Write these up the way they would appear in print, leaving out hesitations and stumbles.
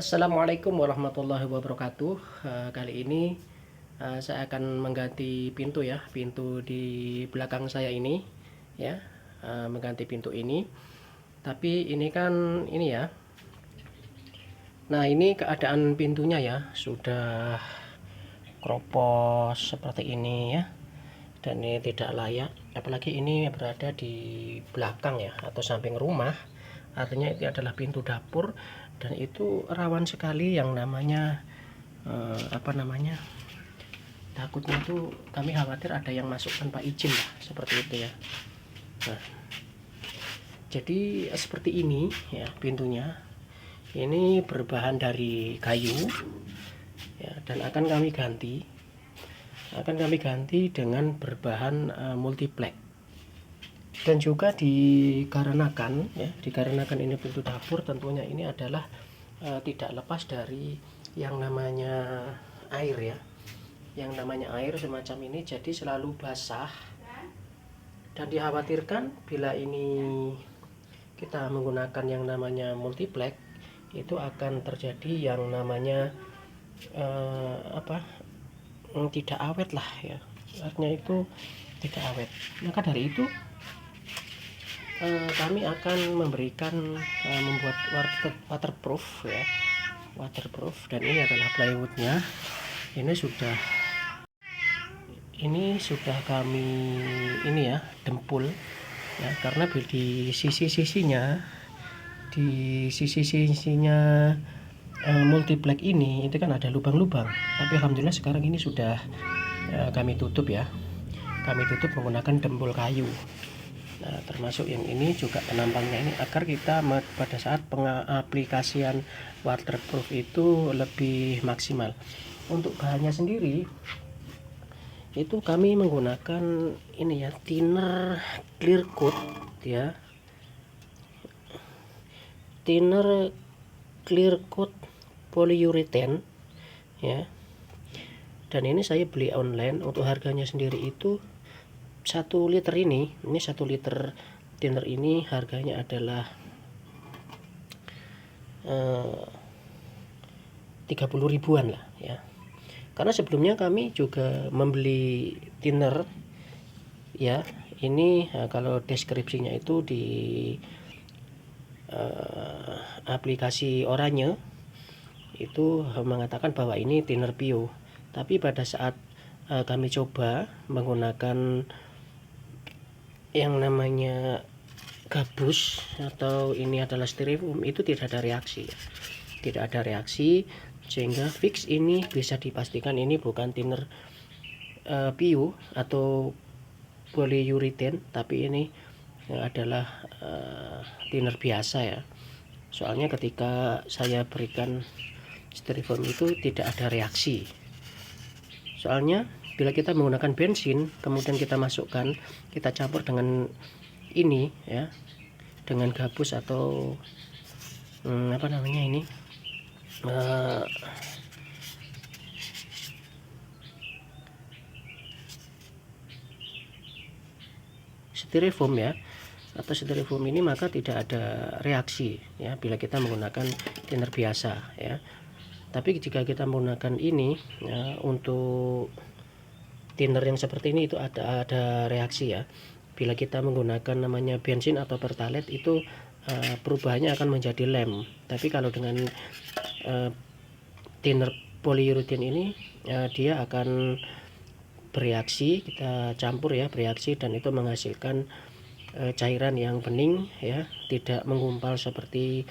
Assalamualaikum warahmatullahi wabarakatuh. Kali ini saya akan mengganti pintu ya, pintu di belakang saya ini ya, mengganti pintu ini. Tapi ini kan ini ya. Nah, ini keadaan pintunya ya, sudah kropos seperti ini ya. Dan ini tidak layak, apalagi ini berada di belakang ya, atau samping rumah. Artinya itu adalah pintu dapur, dan itu rawan sekali yang namanya takutnya itu kami khawatir ada yang masuk tanpa izin lah, seperti itu ya. Nah, jadi seperti ini ya pintunya. Ini berbahan dari kayu ya, dan akan kami ganti dengan berbahan multiplex. Dan juga dikarenakan ini pintu dapur, tentunya ini adalah tidak lepas dari yang namanya air ya, yang namanya air semacam ini, jadi selalu basah. Dan dikhawatirkan bila ini kita menggunakan yang namanya multiplex, itu akan terjadi yang namanya tidak awet lah ya, artinya itu tidak awet. Maka dari itu kami akan memberikan membuat waterproof ya, waterproof. Dan ini adalah plywoodnya. Ini sudah kami dempul ya, karena di sisi-sisinya multiplex ini itu kan ada lubang-lubang, tapi alhamdulillah sekarang ini sudah kami tutup ya, kami tutup menggunakan dempul kayu. Nah, termasuk yang ini juga penampangnya ini, agar kita pada saat pengaplikasian waterproof itu lebih maksimal. Untuk bahannya sendiri itu kami menggunakan ini ya, thinner clear coat ya, thinner clear coat polyurethane ya. Dan ini saya beli online. Untuk harganya sendiri itu 1 liter ini 1 liter thinner ini harganya adalah 30 ribuan lah ya. Karena sebelumnya kami juga membeli thinner ya. Ini kalau deskripsinya itu di aplikasi Oranye itu mengatakan bahwa ini thinner Pio. Tapi pada saat kami coba menggunakan yang namanya gabus atau ini adalah styrofoam, itu tidak ada reaksi, sehingga fix ini bisa dipastikan ini bukan thinner PU atau polyurethane, tapi ini adalah thinner biasa ya. Soalnya ketika saya berikan styrofoam itu tidak ada reaksi. Soalnya bila kita menggunakan bensin, kemudian kita masukkan, kita campur dengan ini ya, dengan gabus atau styrofoam ya, atau styrofoam ini, maka tidak ada reaksi ya bila kita menggunakan thinner biasa ya. Tapi jika kita menggunakan ini ya, untuk thinner yang seperti ini itu ada reaksi ya. Bila kita menggunakan namanya bensin atau pertalite, itu perubahannya akan menjadi lem. Tapi kalau dengan thinner polyurethane ini dia akan bereaksi, kita campur ya, bereaksi, dan itu menghasilkan cairan yang bening ya, tidak menggumpal seperti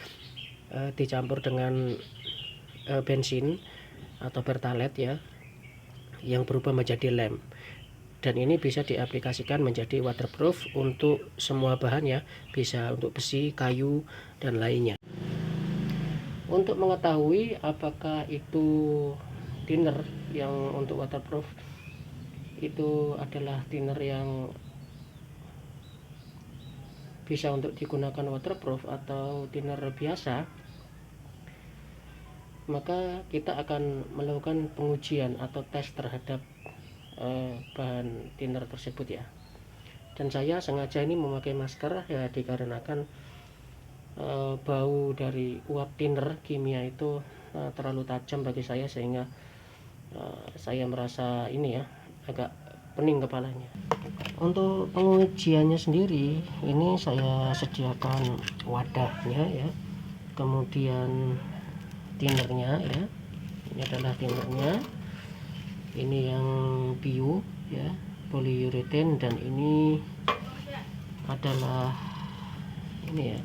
dicampur dengan bensin atau pertalite ya, yang berubah menjadi lem. Dan ini bisa diaplikasikan menjadi waterproof untuk semua bahan ya, bisa untuk besi, kayu, dan lainnya. Untuk mengetahui apakah itu thinner yang untuk waterproof itu adalah thinner yang bisa untuk digunakan waterproof atau thinner biasa, maka kita akan melakukan pengujian atau tes terhadap bahan thinner tersebut ya. Dan saya sengaja ini memakai masker ya, dikarenakan bau dari uap thinner kimia itu terlalu tajam bagi saya, sehingga saya merasa ini ya agak pening kepalanya. Untuk pengujiannya sendiri, ini saya sediakan wadahnya ya, kemudian tinernya ya, ini adalah tinernya, ini yang PU ya, polyurethane, dan ini adalah ini ya,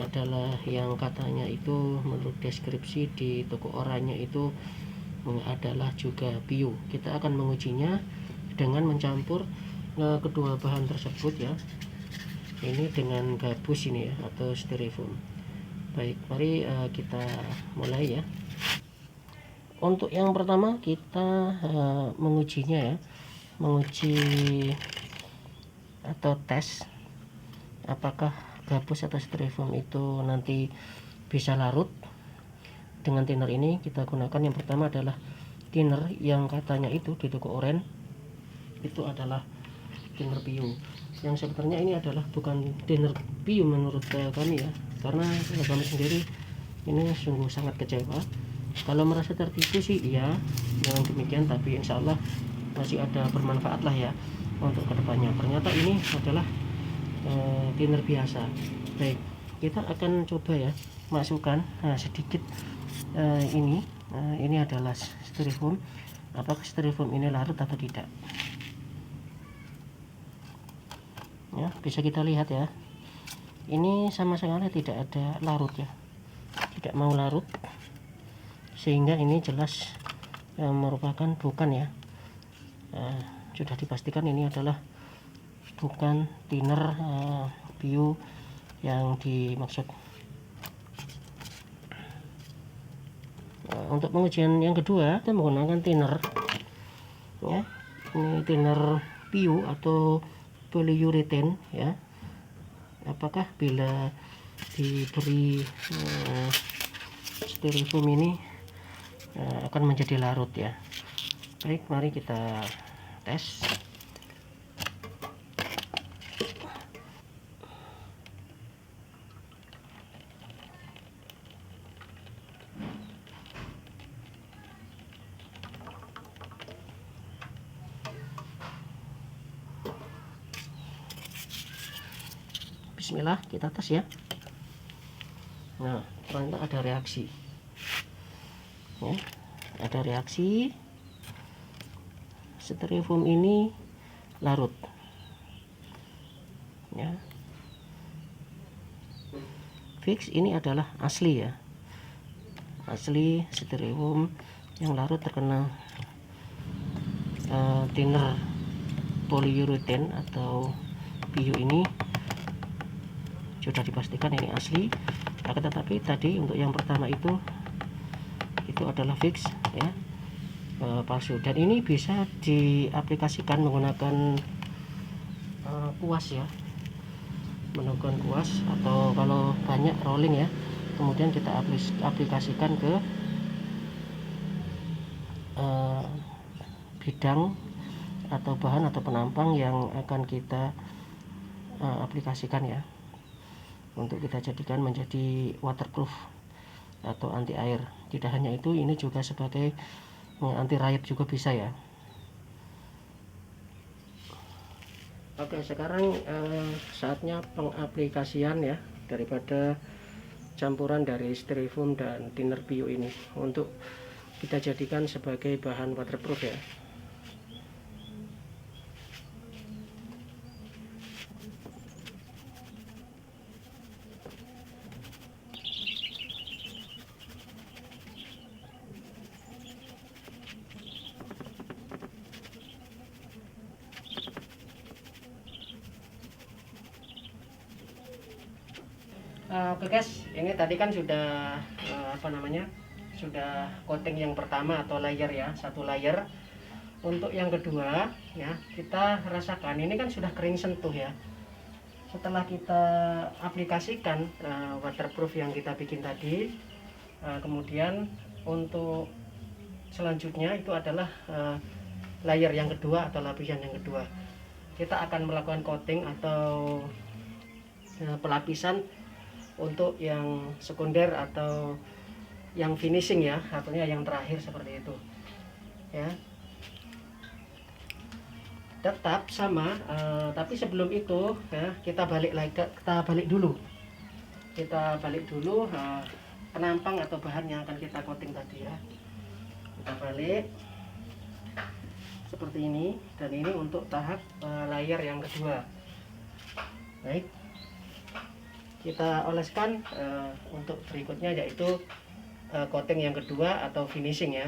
adalah yang katanya itu menurut deskripsi di toko oranye itu adalah juga PU. Kita akan mengujinya dengan mencampur kedua bahan tersebut ya, ini dengan gabus ini ya, atau styrofoam. Baik, mari kita mulai ya. Untuk yang pertama kita mengujinya ya, menguji atau tes apakah gabus atau styrofoam itu nanti bisa larut dengan thinner ini. Kita gunakan yang pertama adalah thinner yang katanya itu di toko oren itu adalah thinner PU, yang sebenarnya ini adalah bukan thinner PU menurut kami ya, karena kami sendiri ini sungguh sangat kecewa. Kalau merasa tertipu sih iya, jangan demikian, tapi insya Allah masih ada bermanfaat lah ya untuk kedepannya. Ternyata ini adalah thinner biasa. Baik, kita akan coba ya masukkan sedikit ini adalah styrofoam. Apakah styrofoam ini larut atau tidak ya, bisa kita lihat ya, ini sama sekali tidak ada larut ya, tidak mau larut, sehingga ini jelas merupakan bukan ya, sudah dipastikan ini adalah bukan thinner PU yang dimaksud. Untuk pengujian yang kedua kita menggunakan thinner ya, ini thinner PU atau polyurethane ya, apakah bila diberi styrofoam ini akan menjadi larut ya. Baik, mari kita tes. Bismillah, kita tes ya. Nah, ternyata ada reaksi ya, ada reaksi, styrofoam ini larut ya. Fix ini adalah asli ya, asli styrofoam yang larut terkena thinner polyurethane atau PU ini sudah dipastikan ini asli. Akan tetapi tadi untuk yang pertama itu adalah fix ya, palsu, dan ini bisa diaplikasikan menggunakan kuas ya, menggunakan kuas, atau kalau banyak rolling ya, kemudian kita aplikasikan ke bidang atau bahan atau penampang yang akan kita aplikasikan ya, untuk kita jadikan menjadi waterproof atau anti air. Tidak hanya itu, ini juga sebagai anti rayap juga bisa ya. Oke, sekarang saatnya pengaplikasian ya daripada campuran dari styrofoam dan thinner PU ini untuk kita jadikan sebagai bahan waterproof ya. Oke guys, ini tadi kan sudah sudah coating yang pertama atau layer ya, satu layer. Untuk yang kedua ya, kita rasakan ini kan sudah kering sentuh ya. Setelah kita aplikasikan waterproof yang kita bikin tadi, kemudian untuk selanjutnya itu adalah layer yang kedua atau lapisan yang kedua. Kita akan melakukan coating atau pelapisan untuk yang sekunder atau yang finishing ya, artinya yang terakhir seperti itu ya. Tetap sama, tapi sebelum itu ya kita balik dulu penampang atau bahan yang akan kita coating tadi ya. Kita balik seperti ini, dan ini untuk tahap layer yang kedua. Baik, kita oleskan untuk berikutnya, yaitu coating yang kedua atau finishing ya.